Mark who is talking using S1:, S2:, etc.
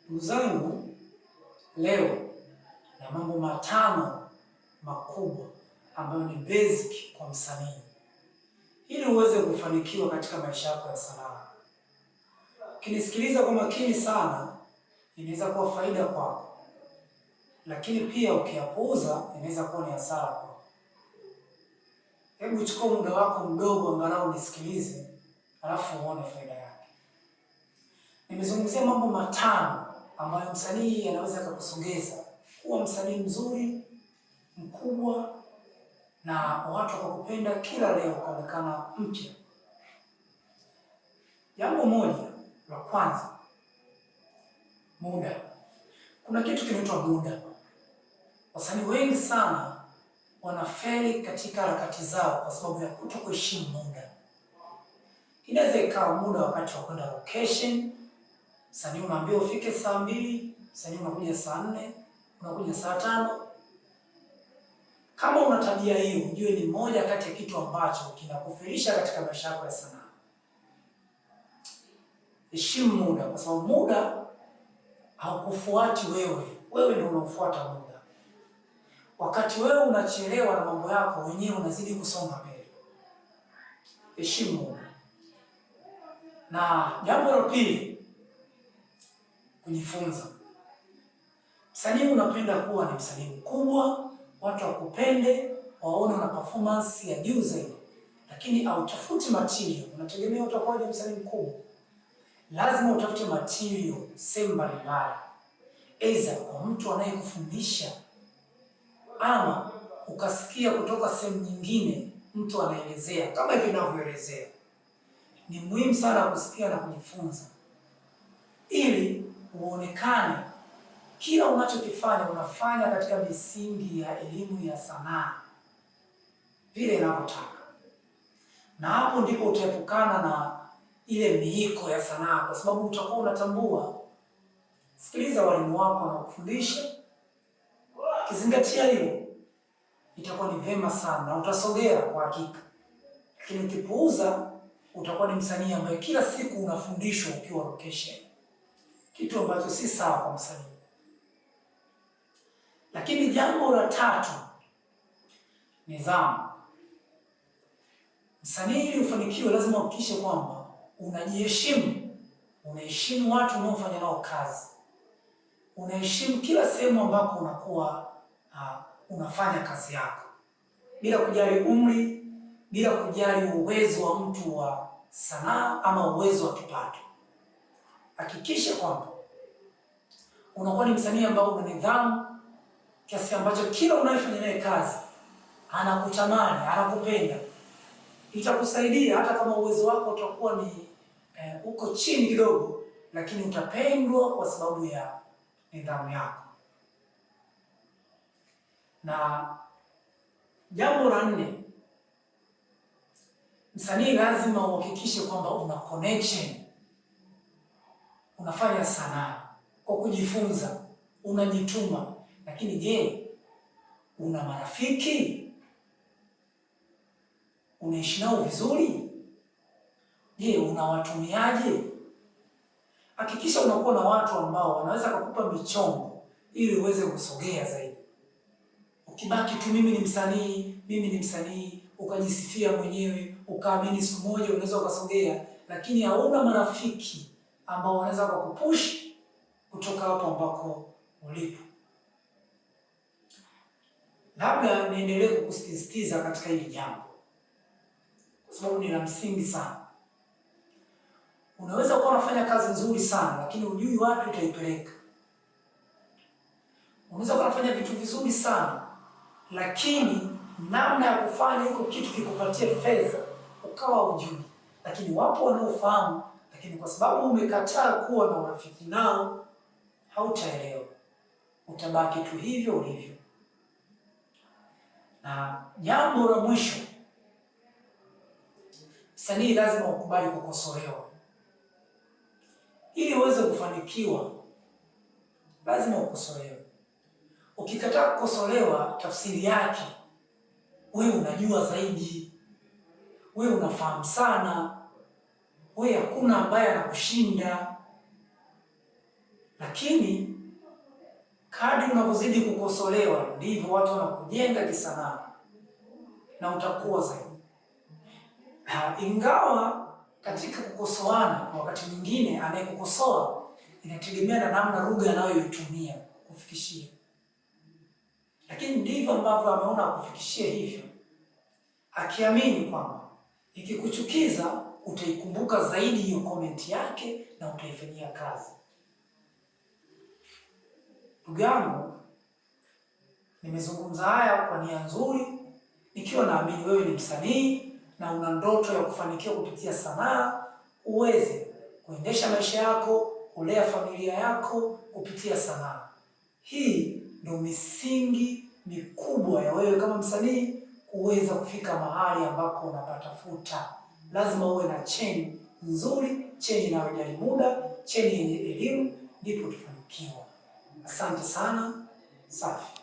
S1: Ndugu zangu, leo na mambo matano makubwa ambayo ni basic kwa msanii ili uweze kufanikiwa katika maisha yako ya sanaa. Ukinisikiliza kwa makini sana, inaweza kuwa faida kwako, lakini pia ukiyapuuza inaweza kuwa ni hasara kwako. Hebu chukua muda wako mdogo angalau nisikilize, alafu uone faida yake. Nimezungumzia mambo matano ambayo msanii anaweza kukusogeza kuwa msanii mzuri, mkubwa, na watu wakakupenda kila leo ukaonekana mpya. Jambo moja la kwanza, muda. Kuna kitu kinaitwa muda. Wasanii wengi sana wanafeli katika harakati zao kwa sababu ya kutokuheshimu muda. Inaweza ikawa muda wakati wa kwenda location, msanii unaambiwa ufike saa 2, msanii unakuja saa 4, unakuja saa 5. Kama una tabia hiyo, ujue ni moja kati ya kitu ambacho kinakufirisha katika maisha yako ya sanaa. Heshimu muda, kwa sababu muda haukufuati wewe, wewe ndio unafuata muda. Wakati wewe unachelewa na mambo yako, wenyewe unazidi kusonga mbele. Heshimu muda. Na jambo la pili, kujifunza. Msanii unapenda kuwa ni msanii mkubwa, watu wakupende, waone una performance ya juu zaidi, lakini hautafuti material. Unategemea utakuwa ni msanii mkubwa, lazima utafute material sehemu mbalimbali, aidha kwa mtu anayekufundisha, ama ukasikia kutoka sehemu nyingine mtu anaelezea kama hivi ninavyoelezea. Ni muhimu sana kusikia na kujifunza ili uonekane kila unachokifanya unafanya katika misingi ya elimu ya sanaa vile inavyotaka. Na hapo ndipo utaepukana na ile miiko ya sanaa, kwa sababu utakuwa unatambua. Sikiliza walimu wako wanakufundisha, kizingatia hilo, itakuwa ni vema sana na utasogea kwa hakika. Lakini ukipuuza, utakuwa ni msanii ambaye kila siku unafundishwa ukiwa location, kitu ambacho si sawa kwa msanii. Lakini jambo la tatu, nidhamu. Msanii ili ufanikiwe lazima uhakikishe kwamba unajiheshimu, unaheshimu watu unaofanya nao kazi, unaheshimu kila sehemu ambako unakuwa unafanya kazi yako, bila kujali umri, bila kujali uwezo wa mtu wa sanaa ama uwezo wa kipato. Hakikisha kwamba unakuwa ni msanii ambao una nidhamu kiasi ambacho kila unayefanya naye kazi anakutamani, anakupenda. Itakusaidia hata kama uwezo wako utakuwa ni uko chini kidogo, lakini utapendwa kwa sababu ya nidhamu yako. Na jambo la 4, msanii lazima uhakikishe kwamba una connection. Unafanya sanaa kwa kujifunza, unajituma, lakini je, una marafiki? Unaishi nao vizuri? Je, unawatumiaje? Hakikisha unakuwa na watu ambao wanaweza kukupa michongo ili uweze kusogea zaidi. Ukibaki tu mimi ni msanii, ukajisifia mwenyewe, ukaamini siku moja unaweza ukasogea, lakini hauna marafiki ambao wanaweza kukupush kutoka hapo ambako ulipo. Labda niendelee kukusisitiza katika hili jambo, kwa sababu ni la msingi sana. Unaweza kuwa unafanya kazi nzuri sana, lakini hujui wapi utaipeleka. Unaweza kuwa unafanya vitu vizuri sana, lakini namna ya kufanya hiko kitu kikupatie fedha ukawa hujui. Lakini wapo wanaofahamu, lakini kwa sababu umekataa kuwa na urafiki nao, hautaelewa. Utabaki tu hivyo ulivyo. Na jambo la mwisho, msanii lazima ukubali kukosolewa. Ili uweze kufanikiwa, lazima ukosolewe. Ukikataa kukosolewa, tafsiri yake wewe unajua zaidi, wewe unafahamu sana, wewe hakuna ambaye anakushinda. Lakini kadri unavyozidi kukosolewa ndivyo watu wanakujenga kisanaa na utakuwa zaidi. Ingawa katika kukosoana wakati mwingine anayekukosoa inategemea na namna lugha anayoitumia kufikishia, lakini ndivyo ambavyo ameona kufikishia hivyo, akiamini kwamba ikikuchukiza utaikumbuka zaidi hiyo komenti yake na utaifanyia kazi. Ndugu yangu, nimezungumza haya kwa nia nzuri, nikiwa naamini wewe ni msanii na una ndoto ya kufanikiwa kupitia sanaa, uweze kuendesha maisha yako, kulea familia yako kupitia sanaa. Hii ndio misingi mikubwa ya wewe kama msanii kuweza kufika mahali ambako unapatafuta. Lazima uwe na cheni nzuri, cheni inayojali muda, cheni yenye elimu, ndipo tufanikiwa. Asante sana. Safi.